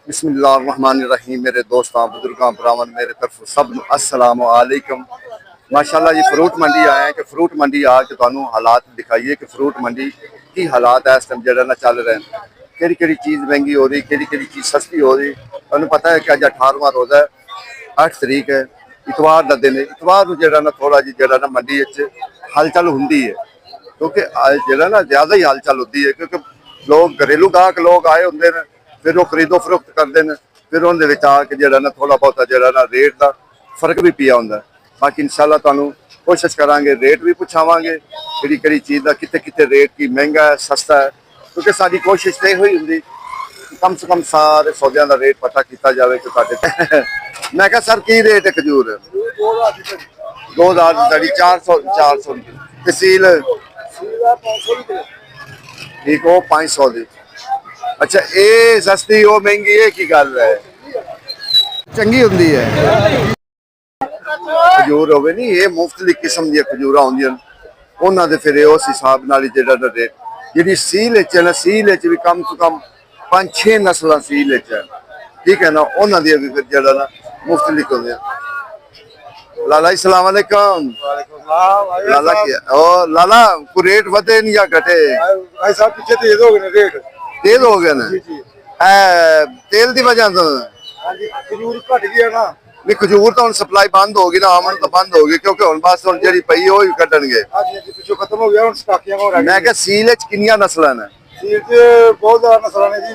बिस्मिल्लाहिर्रहमानिर्रहीम। मेरे दोस्तों बुजुर्गों भरावान मेरे तरफ सब अस्सलाम वालेकुम। माशाल्लाह जी फ्रूट मंडी आए हैं कि फ्रूट मंडी आके तुहानू हालात दिखाइए कि फ्रूट मंडी की हालात है इस टाइम जो ना चल रहे हैं। केड़ी चीज़ महंगी हो रही, केड़ी चीज़ सस्ती हो रही। तुहानू पता है कि अज 18वां रोज़ा है, 8 तरीक है, इतवार का दिन है। इतवार को जो ना थोड़ा जी जो ना मंडी हलचल होंगी है, क्योंकि जो ना ज़्यादा ही हलचल होती है, क्योंकि लोग घरेलू गाहक लोग आए होंगे ने, फिर वो खरीदो फरोख्त करते हैं, फिर उन्हें आके जो ना थोड़ा बहुत जो ना रेट का फर्क भी पिया होंगे। बाकी इंशाल्लाह तुहानू कोशिश करांगे, रेट भी पुछावांगे कि चीज़ का कितने कितने रेट की महंगा है सस्ता है, क्योंकि साड़ी कोशिश तो यही होंगी कम से कम सारे सौदों का रेट पता किया जाए कि मैं क्या सर की रेट है खजूर? 2000 की तड़ी 400 तहसील ठीक हो 500 की। अच्छा ये सस्ती वो महंगी है की गल है? चंगी होंगी है खजूर होवे नी, ये मुफ्तलिफ किस्म दी खजूर होंदियां उन्होंने फिर उस हिसाब नाल जो रेट जी सील है ना, सील भी कम से कम 5-6 नस्ल सील है, ठीक है ना, उन्होंने भी फिर जो ना मुफ्तलिफ होंगे। लाला अस्सलाम वालेकुम। लाला क्या ओ लाला को रेट वधे नहीं या घटे? भाई साहब पीछे तेज हो गए रेट, तेज हो गए ना तेल की वजह तो? खजूर घट गया ना। नहीं खजूर तो हम सप्लाई बंद होगी ना, आमन तो बंद होगी, क्योंकि हम बस हम जी पई वो ही कटणगे। पिछों खत्म हो गया, स्टाकियां हो रही। मैं क्या सील किनिया नस्ल ने? सील च बहुत ज्यादा नस्ल ने जी।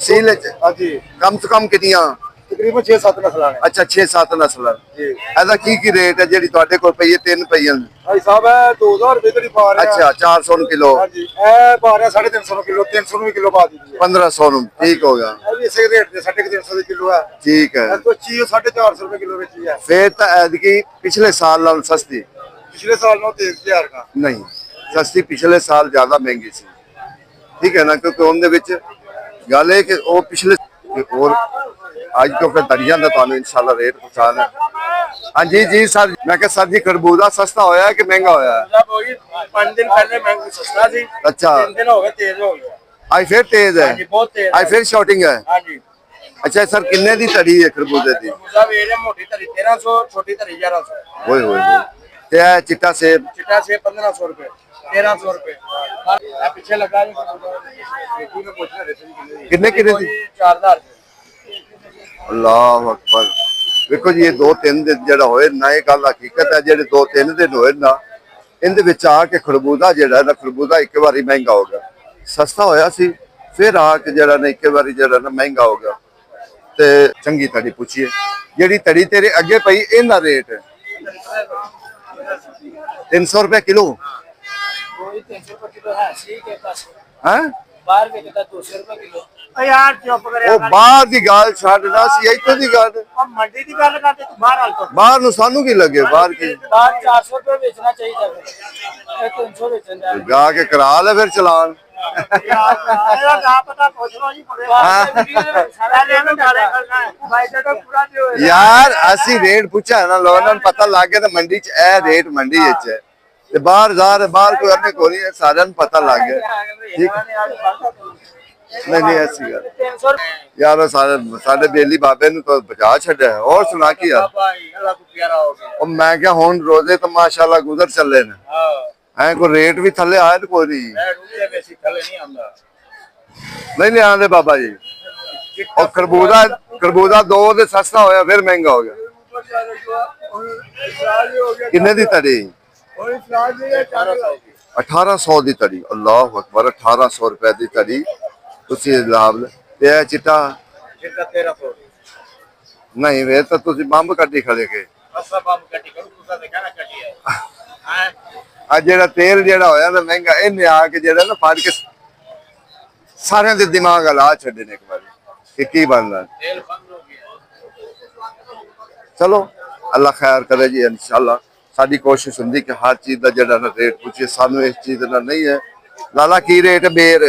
सील हाँ जी, कम से कम किनिया? तकरीबन 6-7 नस्ल ने। अच्छा 6-7 नस्ल जी। ऐसा की रेट है जी तुहाडे कोल पई है? 3 पई है भाई साहब है 2000 रुपए तक पा रहे हैं। अच्छा 400 किलो? हाँ जी, ए पा रहे हैं 350 किलो, 300 में किलो पा दीजिए। 1500 ठीक हो गया। अभी इसे रेट से 350 किलो है। ठीक है तो चीज 450 रुपए किलो बेची है। फिर तो ऐदकी पिछले साल नाल सस्ती? पिछले साल में 23,000 का नहीं सस्ती, पिछले साल ज्यादा महंगी सी, ठीक है ना, क्योंकि उनके गल है कि वो पिछले और आज तो फिर दरिया का तुहानू इंशाल्लाह रेट पहुंचाना। हाँ जी जी सर, मैं क्या सर जी खरबूजा सस्ता होया कि महंगा होया? 5 दिन पहले महंगा सस्ता थी। अच्छा 3 दिन हो गए तेज हो गया। आज फिर तेज है? बहुत तेज आज फिर शॉर्टिंग है? हाँ जी। अच्छा सर किन्ने दी तड़ी है खरबूजे दी? मोटी तरी 1300, छोटी तरी 1100। ओए होए ते है चिट्टा सेब? चिट्टा सेब 1500 रुपए, 1300 रुपए। पीछे लगा किन्ने किन्ने दी? 4000। अल्लाह अकबर। देखो जी ये 2-3 दिन जो होए ना, ये गल हकीकत है, जो 2-3 दिन होए ना इन आके खरबूजा जो ना, खरबूजा एक बार महंगा हो गया, सस्ता होया सी, फिर आके जरा ना एक बार जो ना महंगा हो गया। ते चंगी तड़ी पूछिए जी तड़ी तेरे अगे पई इनका रेट 300 रुपए किलो है? यार चुप करे ਉਹ ਬਾਹਰ ਦੀ ਗੱਲ ਛੱਡਣਾ ਸੀ, ਇੱਥੋਂ ਦੀ ਗੱਲ मंडी की गल करते तू बाहर हाल तो ਬਾਹਰ ਨੂੰ ਸਾਨੂੰ ਕੀ ਲੱਗੇ, ਬਾਹਰ ਕੀ 400 रुपए बेचना चाहिए फिर 300 बेचना ਜਾ ਕੇ ਕਰਾ ਲੈ ਫਿਰ ਚਲਾਨ। पता पूछ लो जी यार ਅਸੀਂ रेट पूछा ना, लोगों ने पता लग गया मंडी च ए रेट मंडी च है, ते बाहर बाहर कोई अन्य कोई है, सारे पता लग गया। ठीक नहीं ऐसी गल यार सारे बेली बाबे ने तो बचा छड़िया है। और सुना की यार और मैं क्या हुन रोजे तो माशाल्लाह गुजर चले ने है, कोई रेट भी थले आए तो कोई नहीं आंदे बाबा जी। और खरबूजा 2 दे सस्ता होया फिर महंगा हो गया। किन्ने दी तड़ी? 1800 दी तड़ी। अल्लाह अकबर 1800 रुपए दी तड़ी तुसी लाभ ते चिट्टा 1300 नहीं वे तो तुसी बंब कट्टी खड़े के आ जेड़ा तेल जेड़ा होया ना महंगा, इन्हें आके जेड़ा ना फाड़ के सारे दे दिमाग हला छड़े ने एक बार कि की बनना। चलो अल्लाह खैर करे जी, इंशाल्लाह साडी कोशिश हुंदी कि हर चीज दा जेड़ा ना रेट पूछे, सानू इस चीज दा नहीं है। लाला की रेट बेर?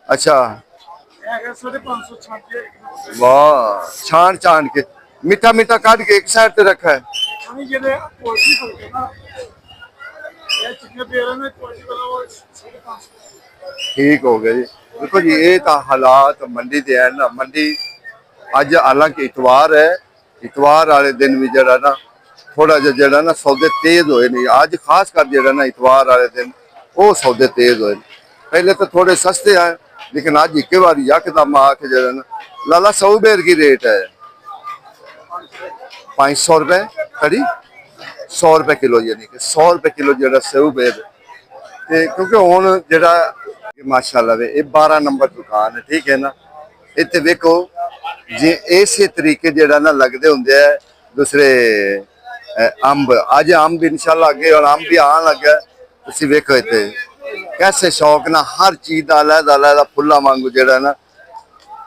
अच्छा वाह, छान के मीठा मीठा काट के एक साइड पे रखा है। ठीक हो गया जी। देखो जी ये तो हालात मंडी दे है ना। मंडी अज हालांकि इतवार है, इतवार वाले दिन भी जरा ना थोड़ा जरा ना सौदे तेज होए नहीं। अज खास कर जरा ना इतवार वाले दिन वो सौदे तेज होए। पहले तो थोड़े सस्ते आए लेकिन अज एक बार यकदम आके जरा ना लाला सौ बेर की रेट है 500 रुपए खड़ी 100 रुपए किलो, यानी कि 100 रुपए किलो जरा सेऊ बेर। ते क्योंकि हुण जरा माशाअल्लाह वे ये 12 नंबर दुकान है, ठीक है ना। इत्थे वेखो जे इसे तरीके जरा ना लगदे हुंदे है दूसरे अंब। अज अंब इंशाल्लाह अगे और अंब भी आन लगा। तुसी वेखो इत्थे कैसे शौक ना हर चीज दा अलग अलग फुल्ला वांगू जरा ना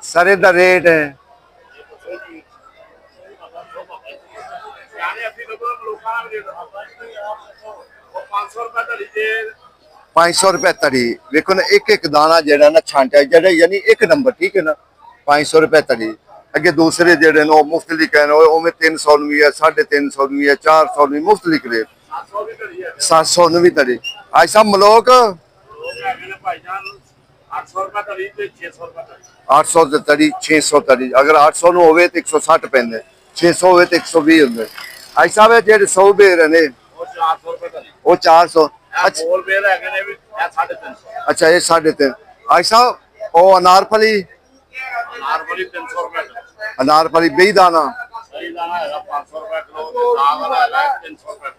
सारे दा रेट है। 500 रुपए तड़ी। देखो ना एक एक दाना जरा ना छांटा जरा यानी एक नंबर, ठीक है ना। 500 रुपए तड़ी। अगे दूसरे जड़े नो मुफ्तली कहने उमें 300 भी है, 350 भी है, 400 भी मुफ्तलिफ रेट। 700 भी तड़ी। आज सब मलोक 800 ਤੇ ਤੜੀ 600 ਤੜੀ। ਅਗਰ 800 ਨੂੰ ਹੋਵੇ ਤੇ 160 ਪੈਂਦੇ, 600 ਹੋਵੇ ਤੇ 120 ਹੁੰਦੇ। ਅੱਜ ਸਾਹਿਬ ਇਹ ਜਿਹੜੇ 100 ਬੇਰ ਨੇ ਉਹ 400 ਰੁਪਏ ਤੜੀ। ਉਹ 400 ਅੱਛਾ ਹੋਰ ਬੇਰ ਹੈਗੇ ਨੇ ਵੀ 350। ਅੱਛਾ ਇਹ 350। ਅੱਜ ਸਾਹਿਬ ਉਹ ਅਨਾਰਫਲੀ 300 ਰੁਪਏ। ਅਨਾਰਫਲੀ ਬਈ ਦਾਣਾ ਸਹੀ ਦਾਣਾ ਹੈਗਾ 500 ਰੁਪਏ ਕਿਲੋ ਤੇ ਦਾਗ ਵਾਲਾ ਹੈਗਾ 300 ਰੁਪਏ।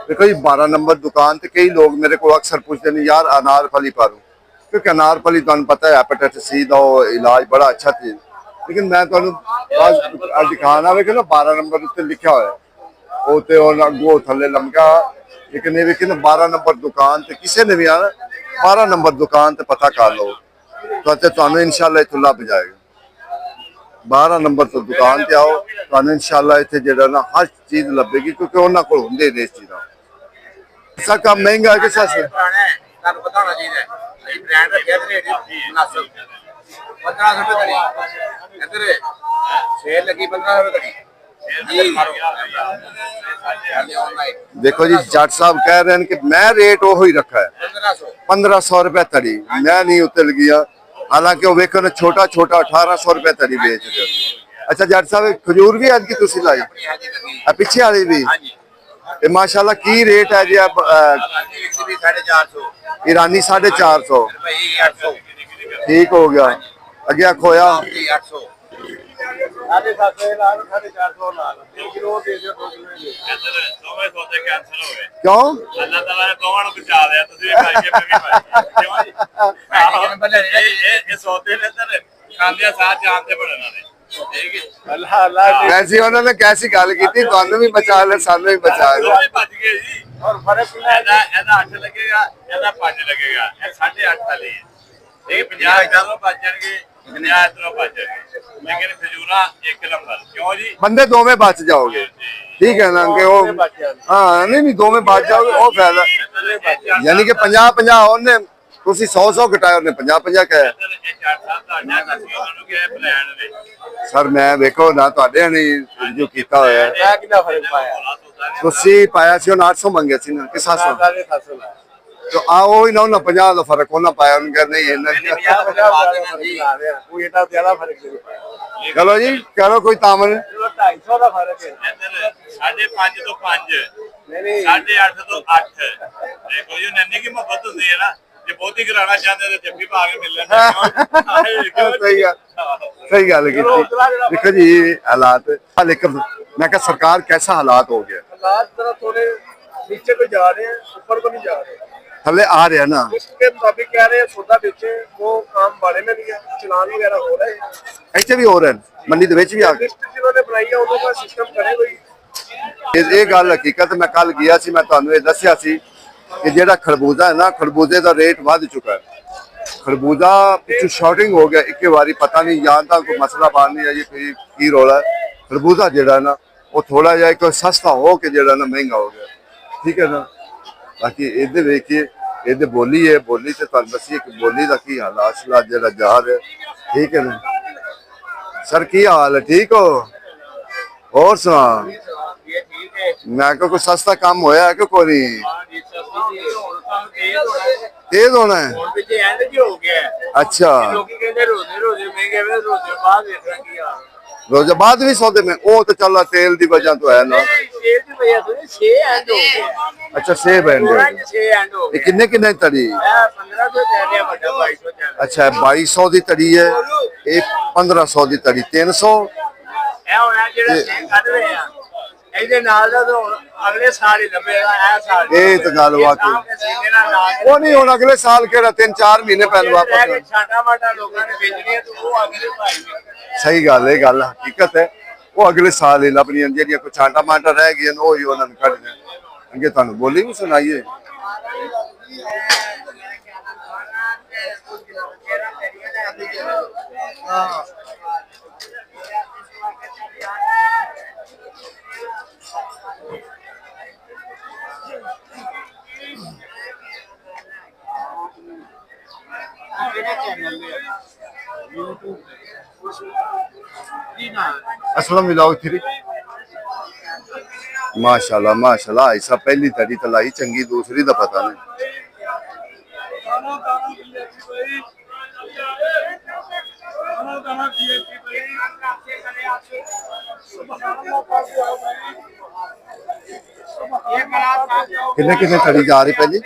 देखो जी 12 नंबर दुकान ते कई लोग मेरे को अक्सर पूछते हैं यार अनारफली पा लो, क्योंकि अनारफली तुहानू पता है हेपेटाइटिस सी दा इलाज बड़ा अच्छा चीज। लेकिन मैं तुहानू दिखाना वे कि ना 12 नंबर उत्ते लिखा होया ओ ते अगो थल्ले लमका। लेकिन ये वे 12 नंबर दुकान ते किसी ने भी आना 12 नंबर दुकान ते पता कर लो तो तुहानू इंशाल्लाह इत्थों लभ जाएगा। 12 नंबर तो दुकान ते आओ तुहानू इंशाल्लाह इत्थे जेड़ा ना हर चीज लभेगी, क्योंकि उन्हां कोल हुंदे ने इस चीज़ां। ऐसा काम महंगा है कि सस्ता ਤੁਹਾਨੂੰ ਪਤਾ ਹੋਣਾ ਚਾਹੀਦਾ ਇਹ ਬ੍ਰਾਂਡ ਰੱਖਿਆ ਤੇ ਰੇਟ ਮੁਨਾਸਬ 1500 ਰੁਪਏ ਤੜੀ। ਇੱਧਰ ਸੇਲ ਲੱਗੀ 1500 ਰੁਪਏ ਤੜੀ ਜੀ। देखो जी जट साहब कह रहे हैं कि मैं रेट वो ही रखा है 1500 रुपए तड़ी। मैं नहीं उतर गया, हालांकि वो वेखो ना छोटा छोटा 1800 रुपए तड़ी बेच रहे हो। अच्छा जट साहब खजूर भी अज की तुसी लाई पिछे वाली भी ये माशाल्लाह की रेट है जी। अब 450 ईरानी 450 ठीक हो गया। अगे खोया 800 450 ਨਾਲ 450 ਨਾਲ 1 ਕਿਲੋ ਦੇ ਦਿਓ 2 ਕਿਲੋ ਦੇ। ਇੱਧਰ ਦੋਵੇਂ ਸੌਦੇ ਕੈਂਸਲ ਹੋ ਗਏ। क्यों ਅੱਲਾਹ ਤਾਲਾ ਨੇ ਦੋਵਾਂ ਨੂੰ ਬਚਾ ਲਿਆ। ਤੁਸੀਂ ਵੀ ਖਾਈ ਕੇ ਮੈਂ ਵੀ ਖਾਈ। ਕਿਉਂ ਜੀ ਇਹ ਸੌਦੇ ਨੇ ਇੱਧਰ ਖਾਂਦੇ ਸਾਹ ਜਾਨ ਤੇ ਬੜਨਾ ਨੇ। ਅੱਲਾਹ ਅੱਲਾਹ वैसे उन्होंने कैसी गल की थी ਤੁਹਾਨੂੰ ਵੀ ਬਚਾ ਲੈ ਸਾਨੂੰ ਵੀ ਬਚਾ ਲੈ। ਦੋਵੇਂ ਭੱਜ ਗਏ ਜੀ। ਔਰ ਫਰਕ ਕਿੰਨਾ ਹੈ? ਇਹਦਾ 8 ਲੱਗੇਗਾ, ਇਹਦਾ 5 ਲੱਗੇਗਾ। ਇਹ 8.5 ਵਾਲੀ ਹੈ। ਇਹ 50 ਇਧਰੋਂ ਭੱਜ ਜਾਣਗੇ, 50 ਇਧਰੋਂ ਭੱਜ ਜਾਣਗੇ। ਲੇਕਿਨ ਖਜੂਰਾ 1 ਨੰबर। ਕਿਉਂ ਜੀ? बंदे दो में बच जाओगे, ठीक है ना। कि वो हाँ नहीं दो में बच जाओगे वो फायदा। यानी कि 50-50 ਉਹਨੇ ਤੁਸੀਂ 100 ਘਟਾਇਆ ਉਹਨੇ 50-50 ਕਹੇ। ਸਰ ਮੈਂ ਵੇਖੋ ਨਾ ਤੁਹਾਡੇ ਨੇ ਜੋ ਕੀਤਾ ਹੋਇਆ ਮੈਂ ਕਿੰਨਾ ਫਰਕ ਪਾਇਆ? ਤੁਸੀਂ ਪਾਇਆ ਸੀ ਉਹ 800 ਮੰਗੇ ਸੀ ਨਾ ਕਿ 700 तो आओ ही ना ना 50 ਦਾ ਫਰਕ ਉਹਨਾਂ ਪਾਇਆ। ਉਹਨੇ ਕਹਿੰਦੇ ਨਹੀਂ ਇਹਨਾਂ ਕੋਈ ਇਹਦਾ ਜ਼ਿਆਦਾ ਫਰਕ ਨਹੀਂ ਪਾਇਆ। ਚਲੋ ਜੀ ਕਰੋ ਕੋਈ ਤਾਮਨ। 250 ਦਾ ਫਰਕ ਹੈ। 5.5 ਤੋਂ 5 ਨਹੀਂ 8.5 ਤੋਂ 8। ਦੇਖੋ ਜੀ ਨੰਨੀ ਕੀ ਮੁਹੱਬਤ ਹੁੰਦੀ ਹੈ ਨਾ। ਜੇ ਬਹੁਤੀ ਕਰਾਣਾ ਚਾਹੁੰਦੇ ਤੇ ਜੱਫੀ ਪਾ ਕੇ ਮਿਲ ਲੈਂਦੇ। सही गल की। देखो जी हालात लेकिन मैं क्या सरकार कैसा हालात हो गया। हालात जरा थोड़े नीचे को जा रहे हैं, ऊपर को नहीं जा रहे। थले आ रहे हैं ना उसके मुताबिक कह रहे हैं सौदा बेचे वो काम बारे में भी है, चलान वगैरह हो रहे हैं। ऐसे भी हो रहे हैं मंडी ਦੇ ਵਿੱਚ ਵੀ आ गए। लिस्ट जिन्होंने बनाई है उन्होंने सिस्टम करे कोई। ਇਹ ਗੱਲ ਹਕੀਕਤ ਮੈਂ ਕੱਲ ਗਿਆ ਸੀ, ਮੈਂ ਤੁਹਾਨੂੰ ਇਹ ਦੱਸਿਆ ਸੀ ਕਿ ਜਿਹੜਾ ਖਰਬੂਜ਼ਾ ਹੈ ਨਾ ਖਰਬੂਜ਼ੇ ਦਾ ਰੇਟ ਵੱਧ ਚੁੱਕਾ ਹੈ। ਖਰਬੂਜ਼ਾ ਪਿੱਛੋਂ ਸ਼ਾਰਟਿੰਗ ਹੋ ਗਿਆ ਇੱਕ ਵਾਰੀ, ਪਤਾ ਨਹੀਂ ਜਾਂ ਤਾਂ ਕੋਈ ਮਸਲਾ ਬਾਹਰ ਨਹੀਂ ਆਇਆ ਕੋਈ ਕੀ ਰੋਲਾ। ਖਰਬੂਜ਼ਾ ਜਿਹੜਾ ਨਾ ਉਹ ਥੋੜਾ ਜਿਹਾ ਇੱਕ ਸਸਤਾ ਹੋ ਕੇ ਜਿਹੜਾ ਨਾ ਮਹਿੰਗਾ ਹੋ ਗਿਆ, ਠੀਕ ਹੈ ਨਾ। ਬਾਕੀ ਇਹਦੇ ਵੇਖੀਏ ਇਹਦੇ ਬੋਲੀ ਹੈ, ਬੋਲੀ ਤੇ ਤੁਹਾਨੂੰ ਦੱਸੀਏ ਕਿ ਬੋਲੀ ਦਾ ਕੀ ਹਾਲਾਤ ਜਿਹੜਾ ਜਾ ਰਿਹਾ, ਠੀਕ ਹੈ ਨਾ। ਸਰ ਕੀ ਹਾਲ ਹੈ? ਠੀਕ ਹੋ? ਹੋਰ ਸੁਣਾ। ਮੈਂ ਕਿਹਾ ਕੋਈ ਸਸਤਾ ਕੰਮ ਹੋਇਆ ਕਿ ਕੋਈ ਨਹੀਂ? ਤੇਜ਼ ਹੋਣਾ ਹੈ। ਹੁਣ ਪਿੱਛੇ ਐਂਡ ਜੀ ਹੋ ਗਿਆ ਹੈ। ਅੱਛਾ ਲੋਕੀ ਕਹਿੰਦੇ ਰੋਜ਼ੇ ਰੋਜ਼ੇ ਮਹਿੰਗੇ ਵੇ ਰੋਜ਼ੇ ਬਾਅਦ ਵੇਖਣਾ ਕੀ ਆ ਰੋਜ਼ੇ ਬਾਅਦ ਵੀ ਸੌਦੇ में ਉਹ ਤਾਂ ਚੱਲ ਤੇਲ ਦੀ ਵਜ੍ਹਾ ਤੋਂ ਹੈ ਨਾ। ਛੇ ਦੀ ਵਜ੍ਹਾ ਤੋਂ 6 ਐਂਡ ਹੋ ਗਿਆ ਅੱਛਾ ਸੇਬ ਐਂਡ ਉਹਨਾਂ 6 ਐਂਡ ਹੋ ਇਹ ਗਿਆ ਕਿੰਨੇ ਕਿੰਨੇ ਤੜੀ? ਇਹ 1500 ਚੱਲ ਰਿਹਾ ਵੱਡਾ 2200 ਚੱਲ ਰਿਹਾ ਅੱਛਾ 2200 ਦੀ ਤੜੀ ਹੈ, ਇਹ 1500 ਦੀ ਤੜੀ 300। ਇਹ ਹੁਣ ਇਹ ਜਿਹੜਾ ਛੇ ਕੱਢ ਰਹੇ ਆ ਇਹਦੇ ਨਾਲ ਦਾ ਤਾਂ ਹੁਣ ਅਗਲੇ ਸਾਲ ਹੀ ਲੱਭੇਗਾ ਇਹ ਸਾਲ ਇਹ ਤਾਂ ਗੱਲ ਵਾਕਈ। ਸੀਨੇ ਨਾਲ ਨਾਲ ਉਹ ਨਹੀਂ ਹੁਣ ਅਗਲੇ ਸਾਲ ਕਿਹੜਾ 3-4 ਮਹੀਨੇ ਪਹਿਲਾਂ ਵਾਪਸ। ਛਾਟਾ ਮਾਟਾ ਲੋਕਾਂ ਨੇ ਵੇਚਣੀ ਹੈ ਤੇ ਉਹ ਅਗਲੇ ਭਾਈ ਨੇ ਸਹੀ ਗੱਲ ਹੈ, ਇਹ ਗੱਲ ਹਕੀਕਤ ਹੈ। ਉਹ ਅਗਲੇ ਸਾਲ ਹੀ ਲੱਭਣੀਆਂ ਜਿਹੜੀਆਂ ਕੋਈ ਛਾਂਟਾ ਮਾਂਟਾ ਰਹਿ ਗਈਆਂ ਨੇ ਉਹ ਹੀ ਉਹਨਾਂ ਨੂੰ ਕੱਢਣਾ। ਅੱਗੇ ਤੁਹਾਨੂੰ ਬੋਲੀ ਵੀ ਸੁਣਾਈਏ। असलम मिलाओ थ्री माशाल्लाह माशाल्लाह ऐसा पहली तड़ी तलाई चंगी दूसरी दा पता नहीं। कितने कितने तड़ी जा रही पहली?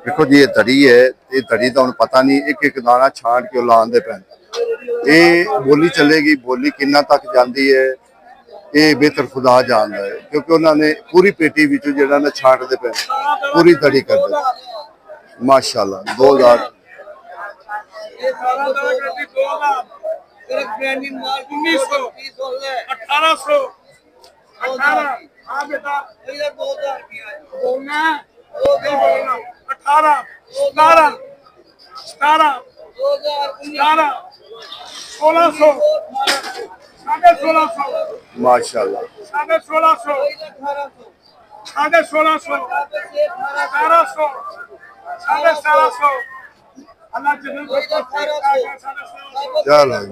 देखो जी ये तड़ी है, ये तड़ी तो पता नहीं एक एक दाना छांट के लाने पे ये बोली चलेगी, बोली किन्ना तक जाती है ये बेहतर खुदा जानता है, क्योंकि उन्होंने पूरी पेटी विचों जेड़ा ना छांटते पे पूरी तड़ी कर दे। माशाल्लाह 2000 माशाल्लाह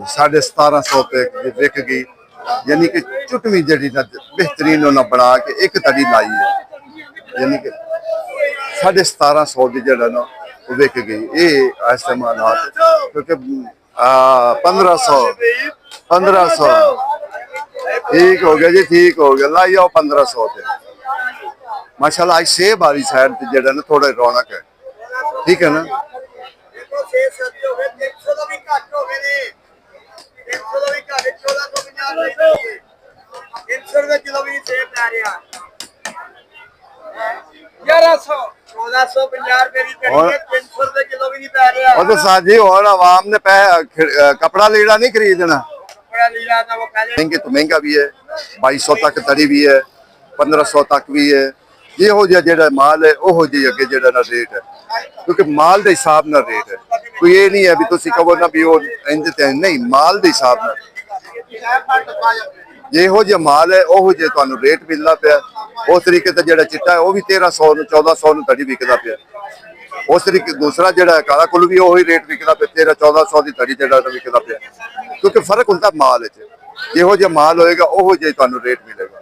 1750 पे विक गई, यानी कि चुटवी जड़ी बेहतरीन उन्हें बना के एक तड़ी लाई है, यानी कि 1750 की जड़ा ना वो विक गई। ये ऐसे हालात क्योंकि 1500 ठीक हो गया जी, ठीक हो गया, लाई आओ 1500 पे। माशाल्लाह आज सेब वाली साइड पे जड़ा ना थोड़ा रौनक है, ठीक है ना। और तो साजी और आवाम ने कपड़ा लीड़ा नहीं खरीदना, महंगे तो महंगा भी है, 2200 तक तड़ी भी है, 1500 तक भी है। ਜਿਹੋ ਜਿਹਾ ਜਿਹੜਾ ਮਾਲ ਹੈ ਉਹੋ ਜਿਹੀ ਅੱਗੇ ਜਿਹੜਾ ਨਾ ਰੇਟ ਹੈ, ਕਿਉਂਕਿ ਮਾਲ ਦੇ ਹਿਸਾਬ ਨਾਲ ਰੇਟ ਹੈ। ਕੋਈ ਇਹ ਨਹੀਂ ਹੈ ਵੀ ਤੁਸੀਂ ਕਹੋ ਨਾ ਵੀ ਉਹ ਇੰਜ ਤੇ ਨਹੀਂ, ਮਾਲ ਦੇ ਹਿਸਾਬ ਨਾਲ ਜਿਹੋ ਜਿਹਾ ਮਾਲ ਹੈ ਉਹੋ ਜਿਹਾ ਤੁਹਾਨੂੰ ਰੇਟ ਮਿਲਦਾ ਪਿਆ। ਉਸ ਤਰੀਕੇ ਤੇ ਜਿਹੜਾ ਚਿੱਟਾ ਹੈ ਉਹ ਵੀ 1300 ਨੂੰ 1400 ਨੂੰ ਤੜੀ ਵਿਕਦਾ ਪਿਆ। ਉਸ ਤਰੀਕੇ ਦੂਸਰਾ ਜਿਹੜਾ ਕਾਲਾ ਕੁੱਲ ਵੀ ਉਹੀ ਰੇਟ ਵਿਕਦਾ ਪਿਆ, 1300-1400 ਦੀ ਤੜੀ ਜਿਹੜਾ ਵਿਕਦਾ ਪਿਆ, ਕਿਉਂਕਿ ਫਰਕ ਹੁੰਦਾ ਮਾਲ ਵਿੱਚ। ਜਿਹੋ ਜਿਹਾ ਮਾਲ ਹੋਏਗਾ ਉਹੋ ਜਿਹਾ ਤੁਹਾਨੂੰ ਰੇਟ ਮਿਲੇਗਾ।